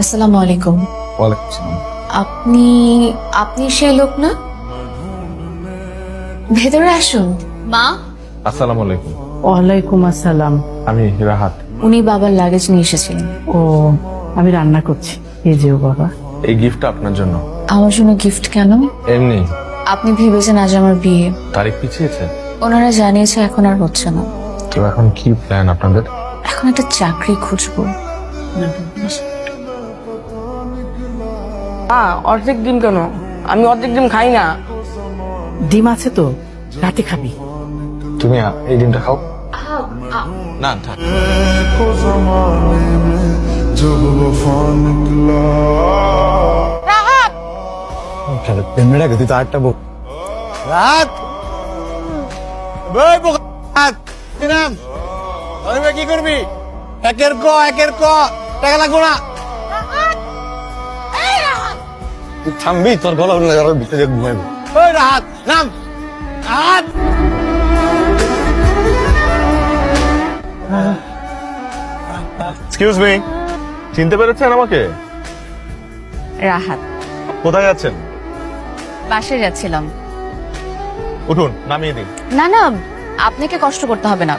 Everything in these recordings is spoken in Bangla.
আসসালামু আলাইকুম। ওয়ালাইকুম আসসালাম। আপনি আপনি সেই লোক না? ভেতরে আসুন। মা, আসসালামু আলাইকুম। ওয়ালাইকুম আসসালাম। আমি রাহাত। উনি বাবার লাগেজ নিয়ে এসেছিলেন। ও, আমি রান্না করছি। এই যে ও বাবা। এই গিফটটা আপনার জন্য। আমার জন্য গিফট কেন? এমনি। আপনি ভেবেছেন আজ আমার বিয়ে। তারিখ পিছিয়েছে। ওনারা জানিয়েছে এখন আর হচ্ছে না। তো এখন কি প্ল্যান আপনাদের? এখন একটা চাকরি খুঁজবো। অর্ধেক ডিম কেন? আমি অর্ধেক ডিম খাই না। ডিম আছে তো, রাতে খাবি। তুমি এই ডিমটা খাও। না থাক। তুই তো আটটা বক রাত কি করবি? একের ক টাকা লাগবো না। তুই থামবি, তোর গলা ভিতরে ঘুমাবি। ওই রাত নাম রাত। এক্সকিউজ মি, চিনতে পেরেছেন আমাকে? রাহাত। কোথায় যাচ্ছেন? বাসে যাচ্ছিলাম। উঠুন, নামিয়ে দিন। না না, আপনাকে কষ্ট করতে হবে না।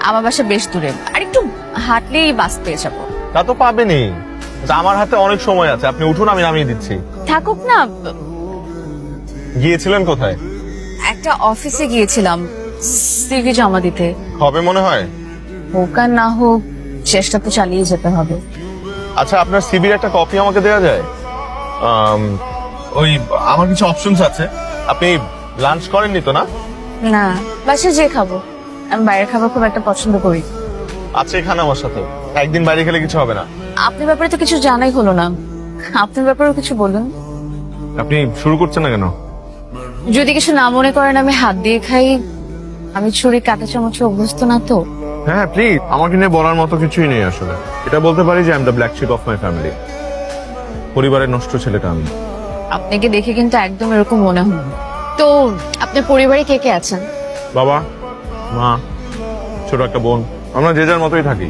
আমার বাসা বেশ দূরে, আর একটু হাঁটলেই বাস পেয়ে যাবো। তা তো পাবেনই। আমার হাতে অনেক সময় আছে, আপনি উঠুন, আমি নামিয়ে দিচ্ছি। থাকুক না। গিয়েছিলেন কোথায়? একটা অফিসে গিয়েছিলাম সিভি জমা দিতে। হবে মনে হয়। হোক আর না হোক, চেষ্টা তো চালিয়ে যেতে হবে। আচ্ছা, আপনার সিভির একটা কপি আমাকে দেওয়া যায়? ওই আমার কিছু অপশনস আছে। আপনি লাঞ্চ করেননি তো না? না, বাসে যে খাবো। আমি বাইরের খাবার খুব একটা পছন্দ করি। আছে এখানে আমার সাথে। একদিন বাইরে খেলে কিছু হবে না। আপনার ব্যাপারে তো কিছু জানাই হলো না। আপনার ব্যাপারেও কিছু বলুন। আপনি শুরু করছেন না কেন? যদি কিছু না মনে করেন, আমি হাত দিয়ে খাই। আমি ছুরি কাঁটা চামচে অভ্যস্ত না তো। হ্যাঁ প্লিজ, আমাকে নিয়ে বলার মতো কিছুই নেই আসলে। এটা বলতে পারি যে I am the black sheep of my family. পরিবারের নষ্ট ছেলেটা আমি। আপনাকে দেখে কিন্তু একদম এরকম মনে হয় না। তো আপনার পরিবারে কে কে আছেন? বাবা, মা, ছোট একটা বোন। আমরা যে যার মতোই থাকি।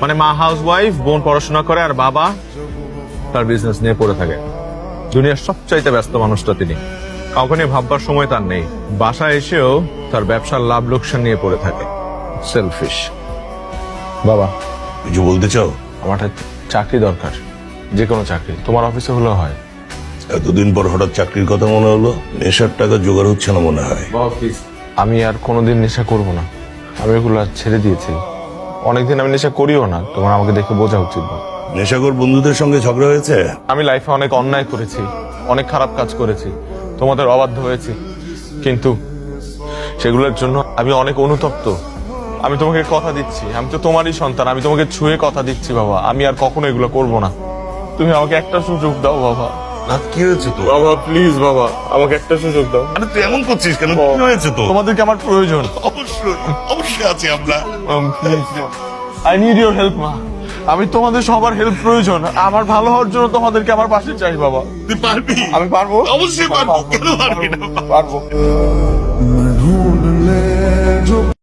মানে মা হাউস ওয়াইফ, বোন পড়াশোনা করে, আর বাবা তার বিজনেস নিয়ে পড়ে থাকে। দুনিয়ার সবচাইতে ব্যস্ত মানুষটা তিনি। কাউকে নিয়ে ভাববার সময় তার নেই। বাসায় এসেও তার ব্যবসার লাভ লোকসান নিয়ে পড়ে থাকে। সেলফিশ। বাবা, কিছু বলতে চাও? আমার একটা চাকরি দরকার, যে কোনো চাকরি। তোমার অফিসে হলেও হয়। এতদিন পর হঠাৎ চাকরির কথা মনে হলো? নেশার টাকা জোগাড় হচ্ছে না মনে হয়। আমি আর কোনোদিন নেশা করব না। আমি এগুলো আর ছেড়ে দিয়েছি। অনেকদিন আমি নেশা করিও না। তোমার আমাকে দেখে বোঝা উচিত না। নেশাখোর বন্ধুদের সঙ্গে ঝগড়া হয়েছে? আমি লাইফে অনেক অন্যায় করেছি, অনেক খারাপ কাজ করেছি, তোমাদের অবাধ্য হয়েছি, কিন্তু সেগুলোর জন্য আমি অনেক অনুতপ্ত। আমি তোমাকে কথা দিচ্ছি, আমি তো তোমারই সন্তান, আমি তোমাকে ছুঁয়ে কথা দিচ্ছি বাবা, আমি আর কখনো এগুলো করব না। তুমি আমাকে একটা সুযোগ দাও বাবা। না, কি হয়েছে তো? বাবা প্লিজ বাবা, আমাকে একটা সুযোগ দাও। আরে তুই এমন করছিস কেন? কি হয়েছে তো? তোমাদেরকে আমার প্রয়োজন। অবশ্যই অবশ্যই আছি আমরা। আই নিড ইউর হেল্প মা। আমি তোমাদের সবার হেল্প প্রয়োজন। আমার ভালো হওয়ার জন্য তোমাদেরকে আমার পাশে চাই বাবা। তুই পারবি? আমি পারবো, অবশ্যই পারবো। কেন পারবি না? পারবো।